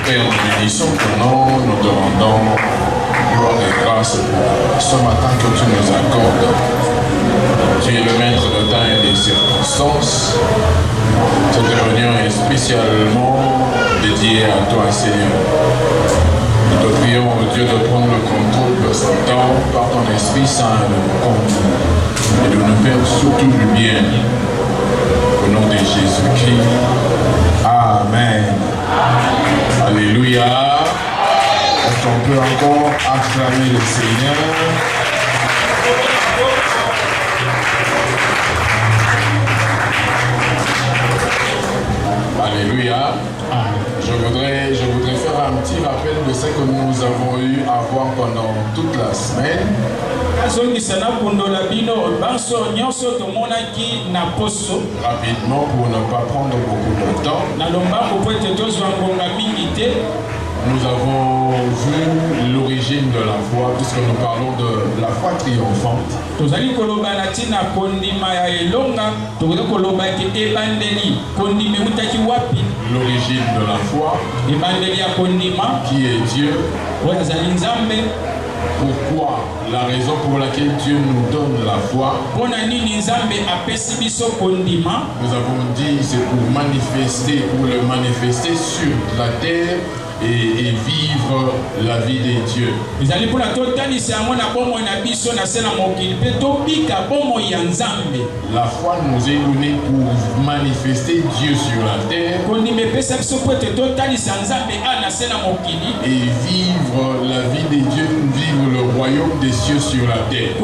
Père, nous bénissons ton nom, nous te rendons gloire et grâce pour ce matin que tu nous accordes. Tu es le maître de temps et des circonstances. Cette réunion est spécialement dédiée à toi, Seigneur. Nous te prions, Dieu, de prendre le contrôle de ce temps par ton Esprit Saint de nous conduire et de nous faire surtout du bien. Au nom de Jésus-Christ. Amen. Alléluia. Est-ce qu'on peut encore acclamer le Seigneur? Alléluia. Je voudrais faire un petit rappel de ce que nous avons eu à voir pendant toute la semaine. Rapidement pour ne pas prendre beaucoup de temps. Nous avons vu l'origine de la foi, puisque nous parlons de la foi triomphante. L'origine de la foi, qui est Dieu. Pourquoi? La raison pour laquelle Dieu nous donne la foi. Nous avons dit c'est pour le manifester sur la terre et vivre la vie des dieux. La foi nous est donnée pour manifester Dieu sur la terre et vivre la vie des dieux, vivre le royaume des cieux sur la terre.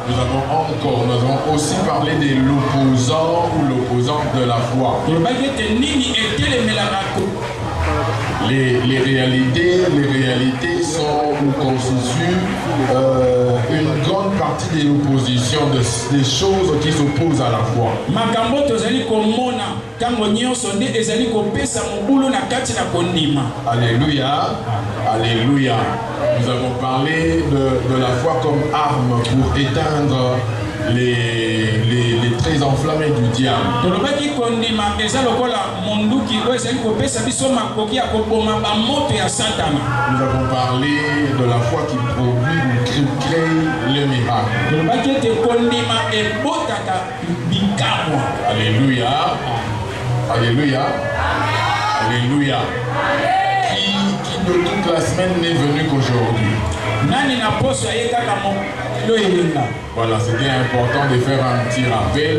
Nous avons aussi parlé de l'opposant ou l'opposante de la foi. Les réalités sont ou constituent une grande partie de l'opposition des choses qui s'opposent à la foi. Alléluia. Alléluia. Nous avons parlé de la foi comme arme pour éteindre les traits enflammés du diable. Nous avons parlé de la foi qui produit ou qui crée le miracle. Alléluia. Alléluia. Alléluia. Qui de toute la semaine n'est venu qu'aujourd'hui? Voilà, c'était important de faire un petit rappel.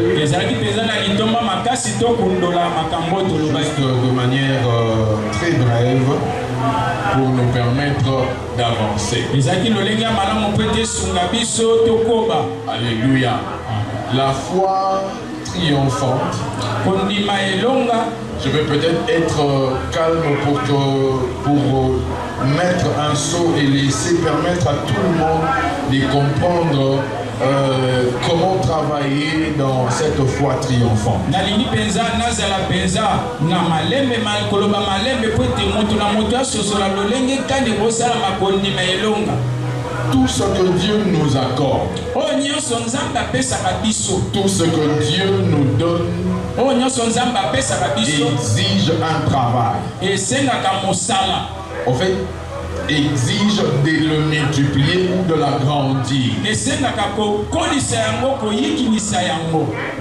Juste de manière très brève pour nous permettre d'avancer. Alléluia. La foi triomphante. Je vais peut-être être calme pour mettre un saut et laisser permettre à tout le monde de comprendre comment travailler dans cette foi triomphante. Tout ce que Dieu nous accorde, tout ce que Dieu nous donne, exige un travail. En fait, exige de le multiplier ou de l'agrandir.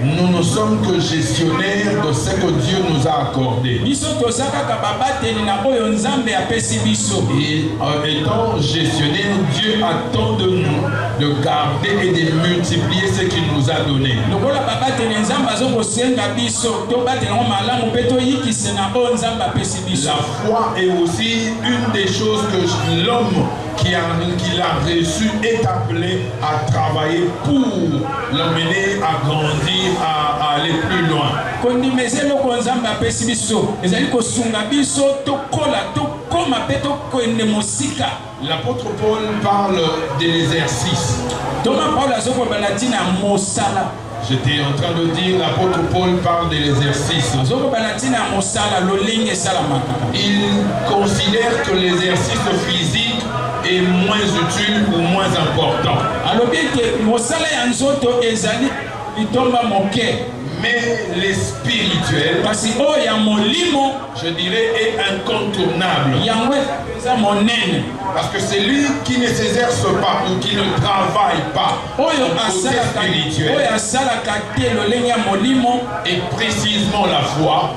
Nous ne sommes que gestionnaires de ce que Dieu nous a accordé. Et étant gestionnaire, Dieu attend de nous de garder et de multiplier ce qu'il nous a donné. La foi est aussi une des choses que l'homme qui l'a reçu est appelé à travailler pour l'emmener à grandir, à aller plus loin. L'apôtre Paul parle de l'exercice. J'étais en train de dire, l'apôtre Paul parle de l'exercice. Il considère que l'exercice physique est moins utile ou moins important. Mais les spirituels, je dirais, est incontournable. Parce que c'est lui qui ne s'exerce pas ou qui ne travaille pas au côté spirituel. Et précisément la foi,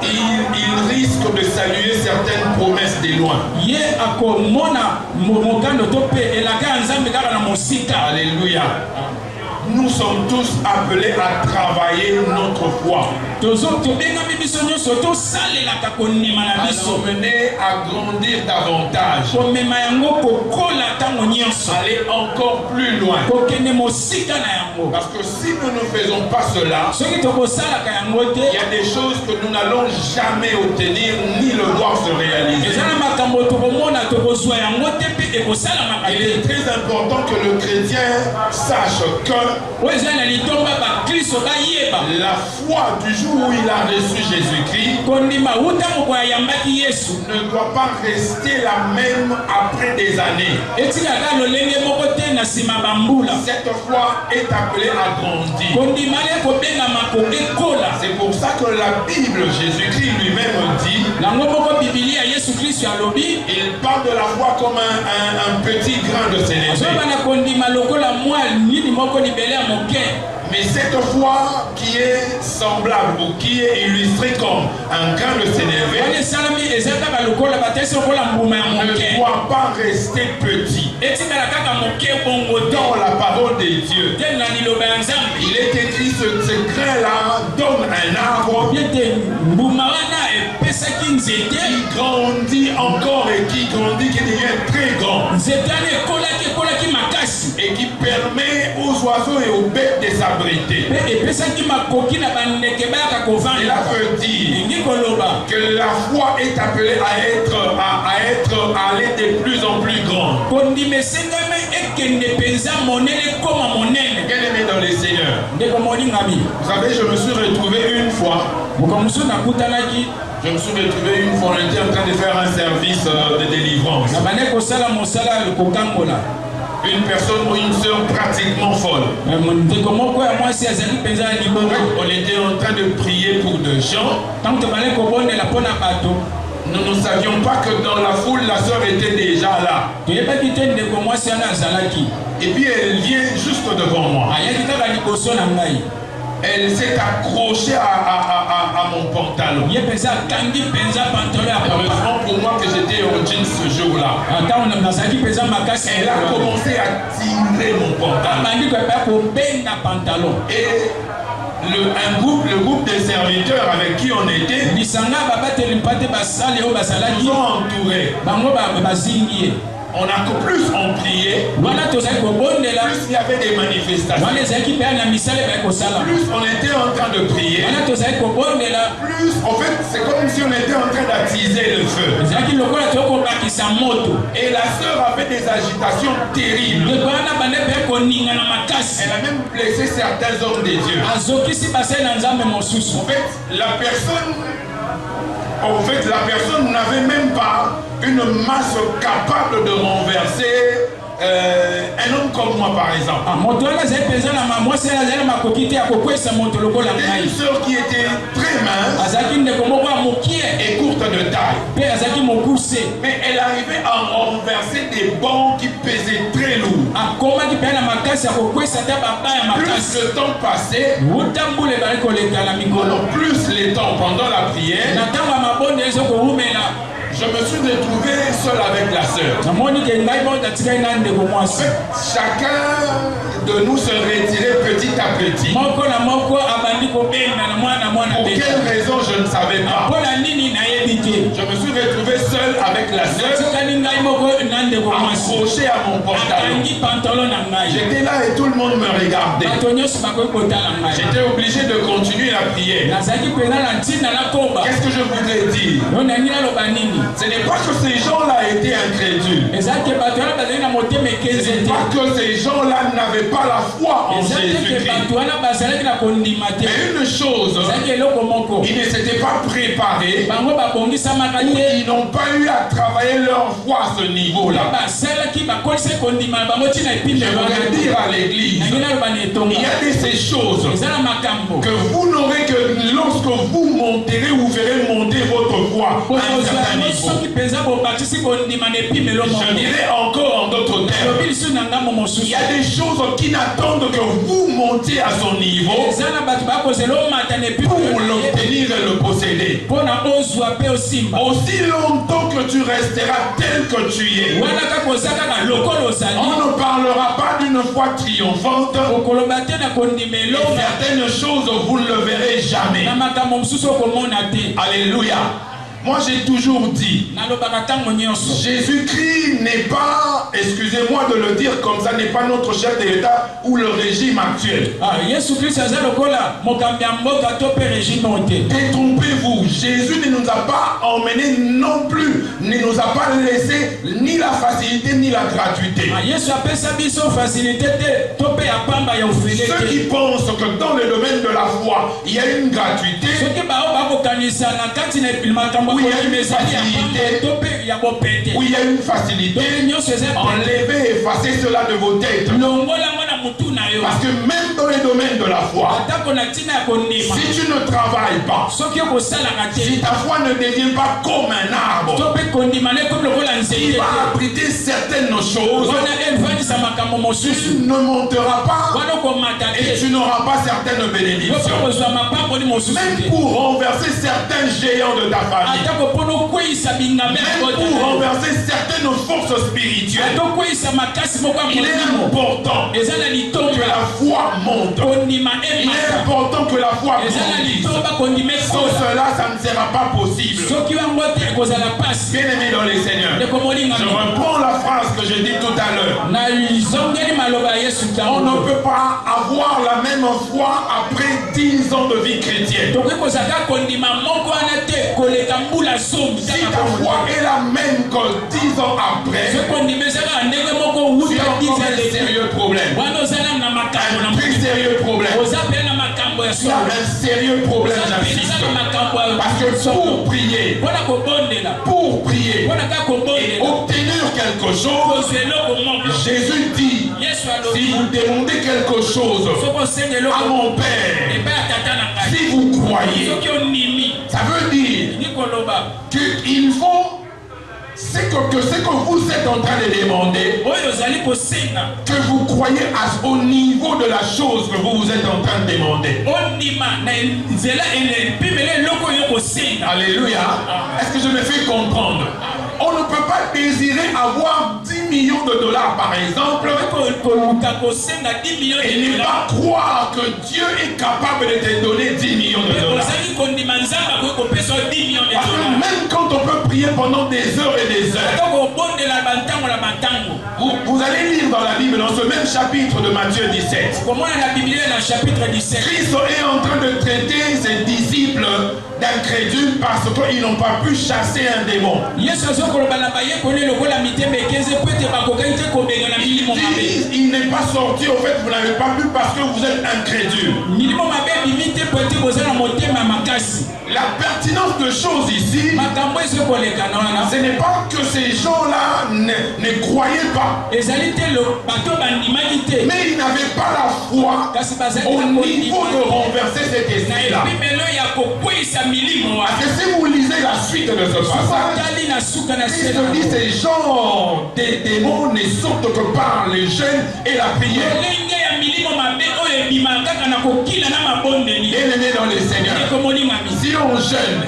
il risque de saluer certaines promesses de loin. Alléluia. Nous sommes tous appelés à travailler notre foi. À l'emmener à grandir davantage. Aller encore plus loin. Parce que si nous ne faisons pas cela, il y a des choses que nous n'allons jamais obtenir ni le voir se réaliser. Il est très important que le chrétien sache que la foi du jour où il a reçu Jésus-Christ ne doit pas rester la même après des années. Cette foi est appelée à grandir. C'est pour ça que la Bible, Jésus-Christ lui-même dit, il parle de la foi comme un petit grain de sénévé. Mais cette foi qui est semblable ou qui est illustrée comme un grain de sénévé ne doit pas rester petit. Dans la parole de Dieu, il est écrit ce grain-là donne un arbre qui grandit encore et qui grandit, qui devient très grand et qui permet aux oiseaux et aux bêtes de s'abriter. Cela veut dire que la foi est appelée à aller de plus en plus grande. Bien-aimé dans les Seigneurs, vous savez, je me suis retrouvé une fois. Je me suis retrouvé une fois, on était en train de faire un service de délivrance. Une personne ou une sœur pratiquement folle. On était en train de prier pour des gens. Nous ne savions pas que dans la foule, la sœur était déjà là. Et puis elle vient juste devant moi. Elle s'est accrochée à mon pantalon. Heureusement pour moi que j'étais en jeans ce jour-là. Elle a commencé à tirer mon pantalon. Et le groupe des serviteurs avec qui on était nous ont entourés. On a plus on priait, plus il y avait des manifestations, plus on était en train de prier, plus en fait c'est comme si on était en train d'attiser le feu. Et la sœur avait des agitations terribles. Elle a même blessé certains hommes de Dieu. En fait, la personne n'avait même pas une masse capable de renverser un homme comme moi, par exemple. Une sœur qui était très mince et courte de taille. Mais elle arrivait à renverser des bancs qui pesaient très lourd. Plus le temps passait, plus les temps pendant la prière, je me suis retrouvé seul avec la sœur. En fait, chacun de nous se retirait petit à petit. Pour quelle raison, je ne savais pas. Je me suis retrouvé seul avec la sœur, accroché à mon pantalon. J'étais là et tout le monde me regardait. J'étais obligé de continuer la prière. Qu'est-ce que je voudrais dire? Ce n'est pas que ces gens-là étaient incrédules. Ce n'est pas que ces gens-là gens-là n'avaient pas la foi en Jésus-Christ. Mais une chose, ils ne s'étaient pas préparés, ou ils n'ont pas eu à travailler leur foi à ce niveau-là. Je voudrais dire à l'église, il y a de ces choses que vous n'aurez que lorsque vous monterez, vous verrez monter votre foi à un certain niveau. Je dirais encore en d'autres termes, il y a des choses qui n'attendent que vous montiez à son niveau pour l'obtenir et le posséder. Aussi longtemps que tu resteras tel que tu es, on ne parlera pas d'une foi triomphante. Certaines choses, vous ne le verrez jamais. Alléluia. Moi j'ai toujours dit, Jésus-Christ n'est pas, excusez-moi de le dire comme ça, n'est pas notre chef de l'État ou le régime actuel. Détrompez-vous, Jésus ne nous a pas emmenés non plus, ne nous a pas laissé ni la facilité ni la gratuité. Ceux qui pensent que dans le domaine de la foi, il y a une gratuité, où il y a une facilité, où il y a une facilité, enlevez, effacez cela de vos têtes. Parce que même dans les domaines de la foi, si tu ne travailles pas, si ta foi ne devient pas comme un arbre, il va abriter certaines choses, tu ne monteras pas et tu n'auras pas certaines bénédictions. Même pour renverser certains géants de ta famille, même pour renverser certaines forces spirituelles, il est important que la foi monte. Il est important que la foi grandisse. Sans cela, ça ne sera pas possible. Bien aimé dans les Seigneurs, je reprends la phrase que j'ai dit tout à l'heure. On ne peut pas avoir la même foi après 10 ans de vie chrétienne. Si ta foi est la même que 10 ans après, tu as encore un sérieux problème. Un très sérieux problème. Tu as un sérieux problème, j'insiste. Parce que pour prier et obtenir quelque chose, Jésus dit, si vous demandez quelque chose à mon Père, si vous croyez, ça veut dire qu'il faut ce que vous êtes en train de demander, que vous croyez au niveau de la chose que vous êtes en train de demander. Alléluia. Est-ce que je me fais comprendre? On ne peut pas désirer avoir 10 millions de dollars par exemple et ne pas croire que Dieu est capable de te donner 10 millions de dollars. Parce que même quand on peut prier pendant des heures et des heures, vous allez lire dans la Bible, dans ce même chapitre de Matthieu 17, Christ est en train de traiter ses disciples d'incrédules parce qu'ils n'ont pas pu chasser un démon. Il n'est pas sorti, au fait, vous n'avez pas pu parce que vous êtes incrédule. La pertinence de choses ici, ce n'est pas que ces gens-là ne croyaient pas, mais ils n'avaient pas la foi au niveau de renverser cet esprit-là. Parce que si vous lisez la suite de ce passage, il se dit ces gens des démons ne sortent que par les jeûnes et la prière. Bien-aimés dans les Seigneurs, si on jeûne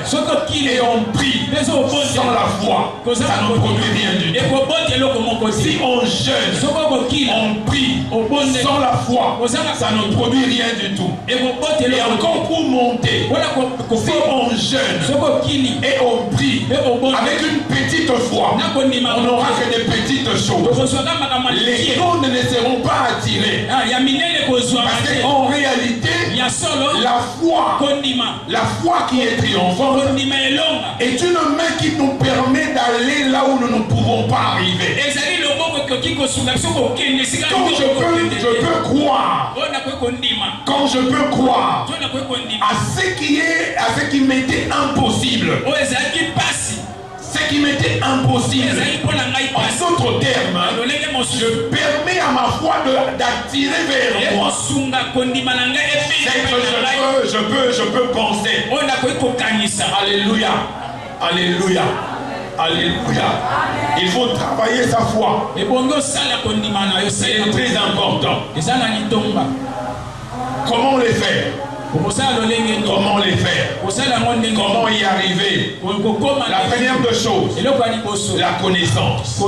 et on prie sans la foi, ça ne produit rien du tout. Si on jeûne, on prie sans la foi, ça ne produit rien du tout. Et encore pour monter, si on jeûne et on prie avec une petite foi, on n'aura que des petites choses. Les mondes ne seront pas attirés. Parce qu'en réalité, la foi qui est triomphante est une main qui nous permet d'aller là où nous ne pouvons pas arriver. Donc je quand je peux croire à ce qui m'était impossible, ce qui m'était impossible, en d'autres termes, je permets à ma foi d'attirer vers moi. Je peux penser. Alléluia. Alléluia. Alléluia. Il faut travailler sa foi. C'est très important. Comment les faire? Comment les faire? Comment y arriver? La première des choses, la connaissance.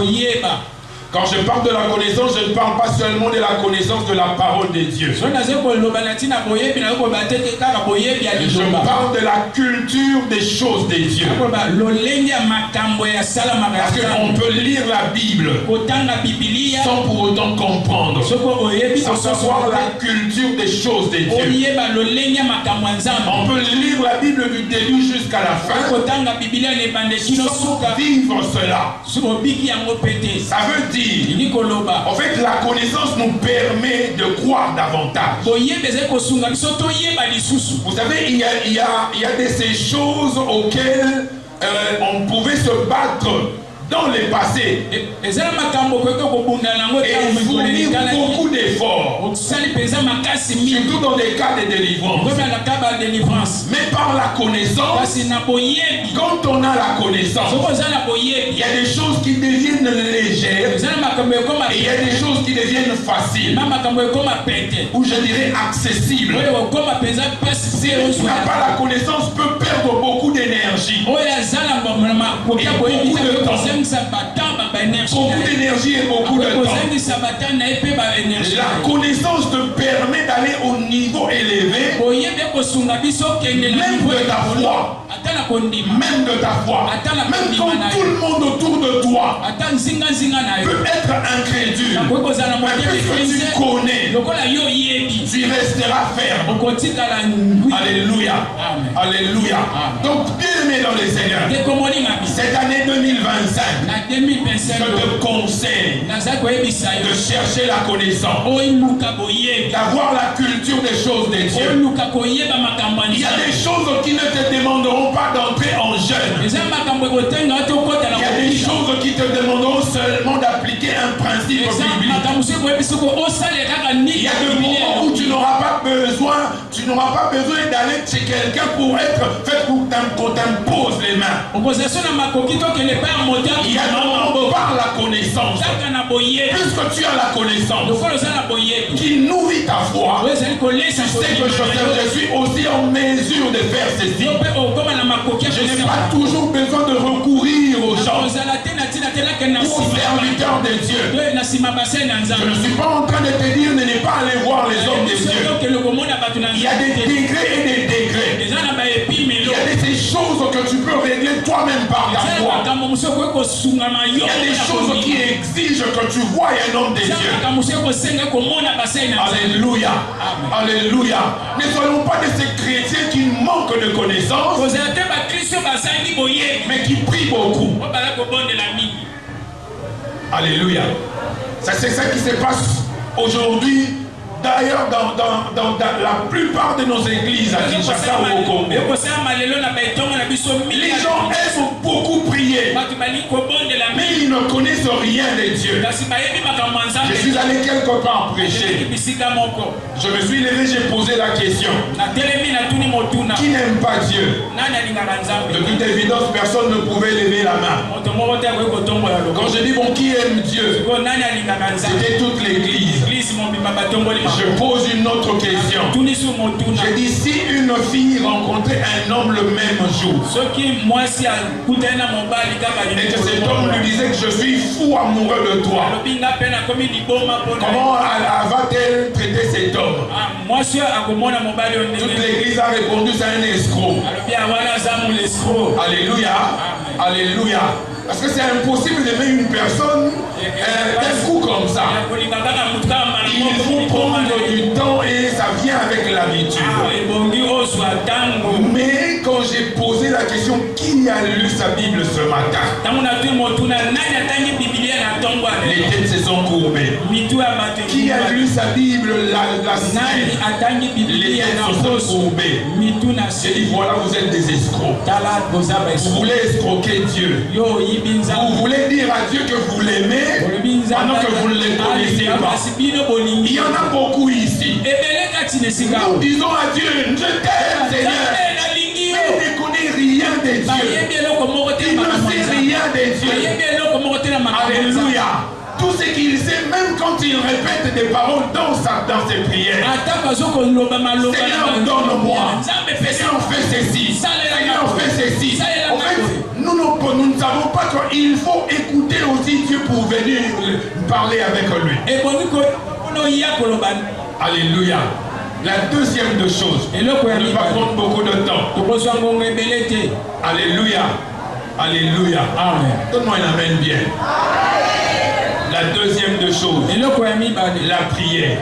Quand je parle de la connaissance, je ne parle pas seulement de la connaissance de la parole de Dieu. Je parle de la culture des choses de Dieu. Parce qu'on peut lire la Bible sans pour autant comprendre, sans savoir la culture des choses de Dieu. On peut lire la Bible du début jusqu'à la fin sans vivre cela. Ça veut dire, en fait, la connaissance nous permet de croire davantage. Vous savez, il y a de ces choses auxquelles on pouvait se battre dans le passé. Et il fournit beaucoup d'efforts, surtout dans des cas de délivrance. Mais par la connaissance, quand on a la connaissance, il y a des choses qui deviennent légères et il y a des choses qui deviennent faciles, ou je dirais accessibles. Si on n'a pas la connaissance, peut perdre beaucoup d'énergie, beaucoup de temps. Beaucoup d'énergie et beaucoup de temps. La connaissance te permet d'aller au niveau élevé, même de ta foi. Même de ta foi. Même quand tout le monde autour de toi peut être incrédule, mais puisque tu connais, tu resteras ferme. Alléluia. Alléluia. Donc, bien aimé dans les Seigneurs, cette année 2025, je te conseille de chercher la connaissance, d'avoir la culture des choses de Dieu. Il y a des choses qui ne te demanderont pas d'entrer en jeûne. Il y a des choses qui te demanderont seulement d'appliquer un principe biblique. Il y a des moments où tu n'auras pas besoin d'aller chez quelqu'un pour qu'on t'impose les mains. Il y a des moments par la connaissance, puisque tu as la connaissance qui nourrit ta foi, tu sais que je suis aussi en mesure de faire ceci. Je n'ai pas toujours besoin de recourir aux gens, aux serviteurs de Dieu. Je ne suis pas en train de te dire de ne pas aller voir les hommes de Dieu. Il y a des degrés et des degrés. Il y a des choses que tu peux régler toi-même par ta foi. Il y a des choses qui exigent que tu voies un homme de Dieu. Alléluia. Alléluia. Ne soyons pas de ces chrétiens qui manquent de connaissances, mais qui prient beaucoup. Alléluia. Ça, c'est ça qui se passe aujourd'hui. D'ailleurs, dans la plupart de nos églises à Kinshasa ou au Congo, les gens aiment beaucoup prier, mais ils ne connaissent rien de Dieu. Je suis allé quelque part prêcher. Je me suis levé, j'ai posé la question. Qui n'aime pas Dieu? De toute évidence, personne ne pouvait lever la main. Quand je dis bon, qui aime Dieu? C'était toute l'église. Je pose une autre question. Je dis, si une fille rencontrait un homme le même jour et que cet homme lui disait que je suis fou amoureux de toi, comment va-t-elle traiter cet homme? Toute l'église a répondu, c'est un escroc. Alléluia. Alléluia. Parce que c'est impossible d'aimer une personne d'un coup comme ça. Il faut prendre du temps et ça vient avec l'habitude. Mais quand j'ai posé la question, qui a lu sa Bible ce matin? Les têtes se sont courbées. Qui a lu sa Bible la semaine? Les têtes se sont courbées. J'ai dit voilà, vous êtes des escrocs. Vous voulez escroquer Dieu. Vous voulez dire à Dieu que vous l'aimez pendant que vous ne le connaissez pas. Il y en a beaucoup ici. Nous disons à Dieu, je t'aime Seigneur. Mais il ne connaît rien de Dieu. Il ne sait rien de Dieu. Alléluia. Tout ce qu'il sait, même quand il répète des paroles dans ses prières. Seigneur, donne-moi. Seigneur, fais ceci. Seigneur, fais ceci. En fait, nous ne savons pas qu'il faut écouter aussi Dieu pour venir parler avec lui. Alléluia. La deuxième de choses, on ne va pas prendre beaucoup de temps. Alléluia. Alléluia. Donne-moi un amen bien. La deuxième de choses, la prière.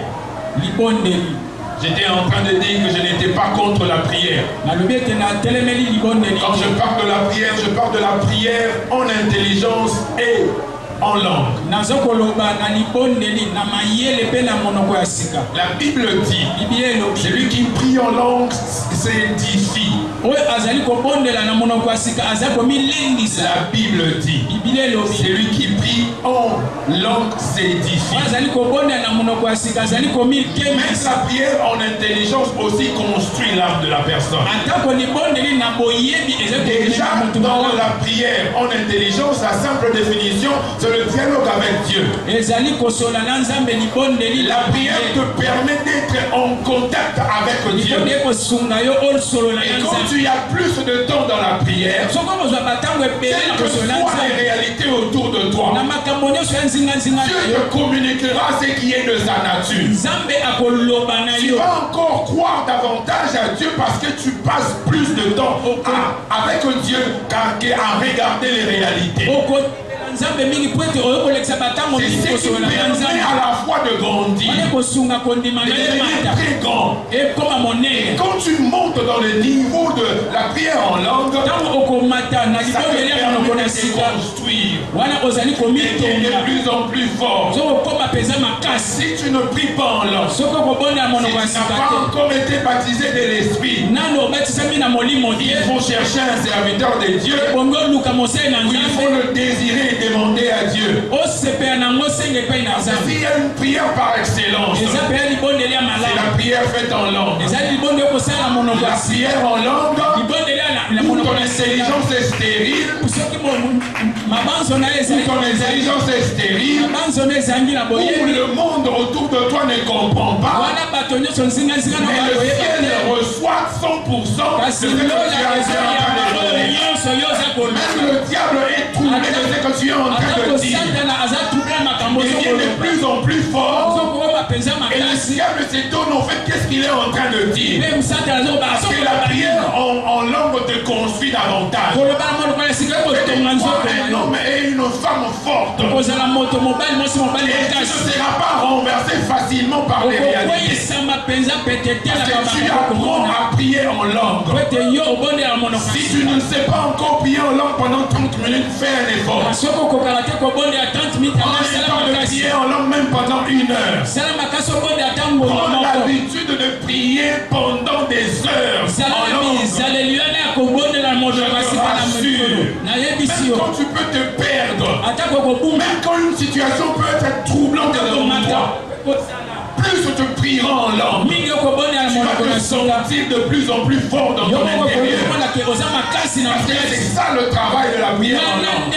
J'étais en train de dire que je n'étais pas contre la prière. Quand je parle de la prière, je parle de la prière en intelligence et en langue. La Bible dit, celui qui prie en langue s'édifie. La Bible dit, celui qui prie en langue s'édifie. Même la prière en intelligence aussi construit l'âme de la personne. Déjà dans la prière en intelligence, la simple définition, c'est le dialogue avec Dieu. La prière te permet d'être en contact avec Dieu. Et quand tu as plus de temps dans la prière, quelles que soient les réalités autour de toi, Dieu te communiquera ce qui est de sa nature. Tu vas encore croire davantage à Dieu parce que tu passes plus de temps avec Dieu qu'à regarder les réalités. C'est ce qui permet à la fois de grandir, de devenir très grand. Et quand tu montes dans le niveau de la prière en langue, ça te permet de te construire et de plus en plus fort. Si tu ne pries pas en langue, si tu n'as pas encore été baptisé de l'Esprit, il faut chercher un serviteur de Dieu, il faut le désirer et demander à Dieu. S'il y a une prière par excellence, c'est la prière faite en langue. La prière en langue, où ton intelligence est stérile, où le monde autour de toi ne comprend pas, mais le ciel reçoit 100% de ce que tu as. Même le diable est troublé de ce que tu es en train de dire. Il devient de plus en plus fort. Et le diable s'étonne en fait qu'est-ce qu'il est en train de dire. Parce que la prière en langue te construit davantage. Un homme et une femme forte. Et tu ne seras pas renversé facilement par les réalités. Parce que tu apprends à prier en langue. Si tu ne sais pas encore prier en langue pendant 30 minutes, fais un effort. Prier en langue même pendant 1 heure. Prends l'habitude de prier pendant des heures en langue. Je te rassure. Même quand tu peux te perdre, même quand une situation peut être troublante devant toi, plus tu prieras en langue, tu vas te sentir de plus en plus fort dans ton intérieur. Parce que c'est ça le travail de la prière en langue.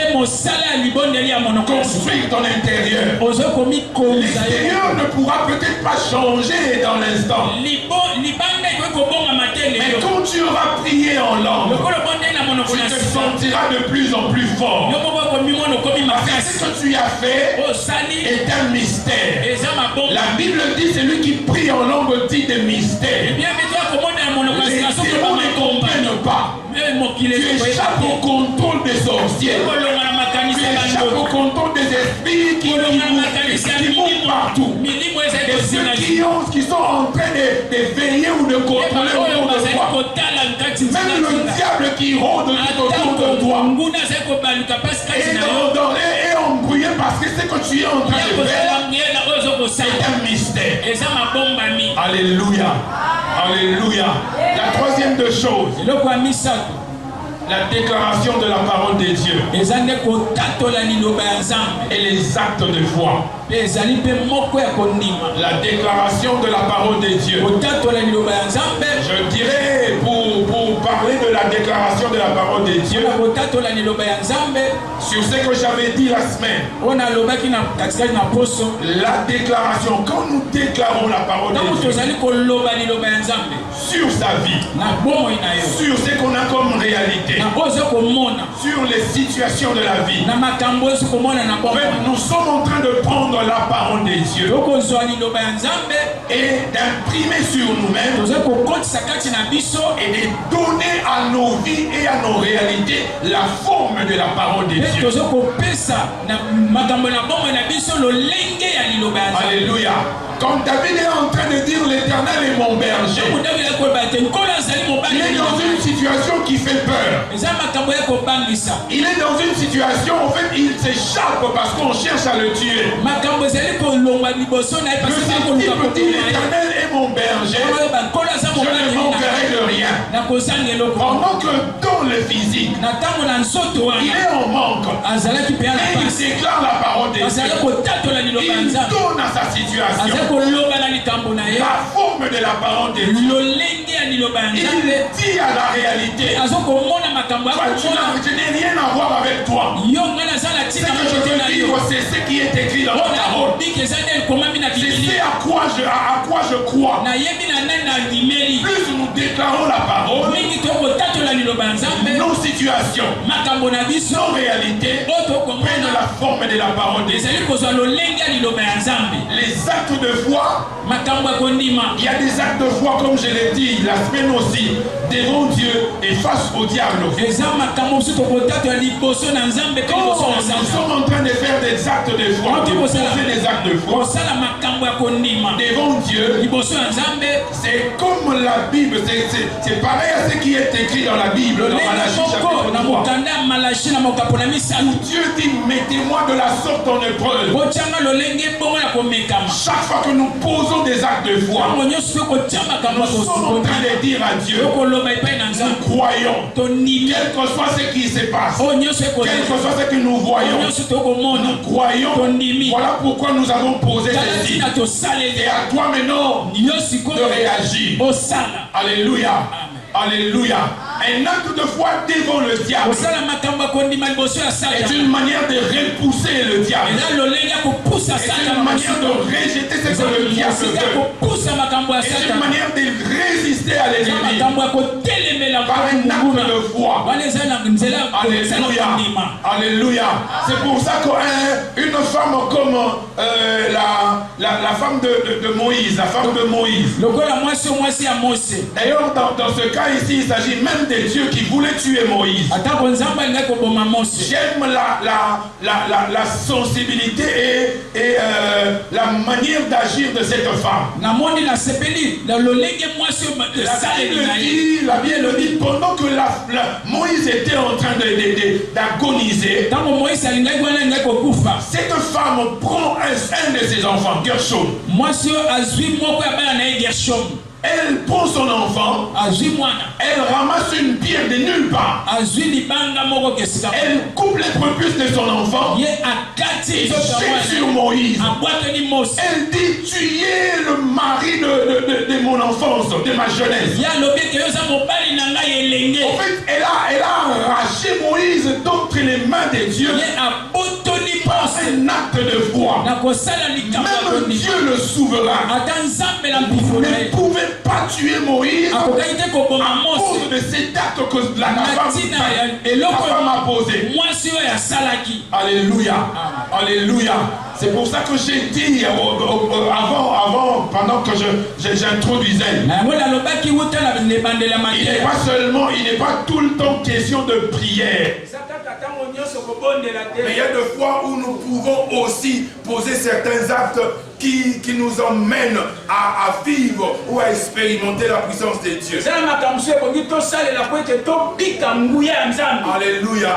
Construire ton intérieur. L'extérieur ne pourra peut-être pas changer dans l'instant. Mais quand tu auras prié en langue, tu te sentiras de plus en plus fort. Parce que ce que tu as fait est un mystère. La Bible dit celui qui prie en langue dit des mystères. Les démons ne comprennent pas. Tu échappes au contrôle des sorciers. Tu échappes au contrôle des esprits qui vont partout. Et ceux qui sont en train de veiller ou de contrôler autour de toi. Même le diable qui rôde tout autour de toi est embrouillé parce que ce que tu es en train de faire C'est un mystère. Alléluia. Alléluia. La troisième des choses, la déclaration de la parole de Dieu et les actes de foi. La déclaration de la parole de Dieu. Je dirais, pour parler de la déclaration de la parole de Dieu, sur ce que j'avais dit la semaine, la déclaration, quand nous déclarons la parole de Dieu sur sa vie, sur ce qu'on a comme réalité, sur les situations de la vie, nous sommes en train de prendre la parole de Dieu et d'imprimer sur nous-mêmes et de donner à nos vies et à nos réalités la forme de la parole de Dieu. Alléluia. Quand David est en train de dire l'Éternel est mon berger, il est dans une situation qui fait peur. Il est dans une situation, en fait, il s'échappe parce qu'on cherche à le tuer. Le type dit l'Éternel est mon berger, je ne manquerai de rien. Pendant que dans le physique, il est en manque. Et il déclare la parole de Dieu. Il donne à sa situation la forme de la parole de Dieu. Il dit à la réalité, je n'ai rien à voir avec toi. Ce que je veux vivre, c'est ce qui est écrit dans la parole. Je sais à quoi je crois. Plus nous déclarons la parole, nos situations, nos réalités prennent la forme de la parole de Dieu. Les actes de foi, il y a des actes de foi, comme je l'ai dit la semaine aussi, devant Dieu et face au diable. Nous sommes en train de faire des actes de foi, de poser des actes de foi devant Dieu. C'est comme la Bible, c'est pareil à ce qui est écrit dans la Bible, dans Malachie chapitre 3. Dieu dit, mettez-moi de la sorte en épreuve. Chaque fois que nous posons des actes de foi, nous sommes en train de dire à Dieu, nous croyons, quel que soit ce qui se passe, quel que soit ce que nous voyons, nous croyons. Voilà pourquoi nous avons posé ceci. Et à toi maintenant de réagir. Alléluia. Alléluia. Un acte de foi devant le diable est une manière de repousser le diable. C'est une manière de rejeter ce que le diable veut. C'est une manière de résister à l'ennemi par un acte de foi. Alléluia. Alléluia. C'est pour ça qu'une femme comme la femme de Moïse, la femme de Moïse. D'ailleurs, dans ce cas ici, il s'agit même de Dieu qui voulait tuer Moïse. J'aime la sensibilité et la manière d'agir de cette femme. La Bible dit pendant que Moïse était en train d'agoniser, cette femme prend un de ses enfants, Gershom. Elle prend son enfant, elle ramasse une pierre de nulle part, elle coupe les prépuces de son enfant et jette sur Moïse. Elle dit, tu es le mari de mon enfance, de ma jeunesse. En fait, elle a arraché Moïse d'entre les mains de Dieu par un acte de foi. Même Dieu le souverain ne pouvait pas tuer Moïse à cause de cet acte que la femme a posé. Alléluia. Alléluia. C'est pour ça que j'ai dit avant, pendant que j'introduisais, il n'est pas tout le temps question de prière. Mais il y a des fois où nous pouvons aussi poser certains actes qui nous emmènent à vivre ou à expérimenter la puissance de Dieu. Alléluia.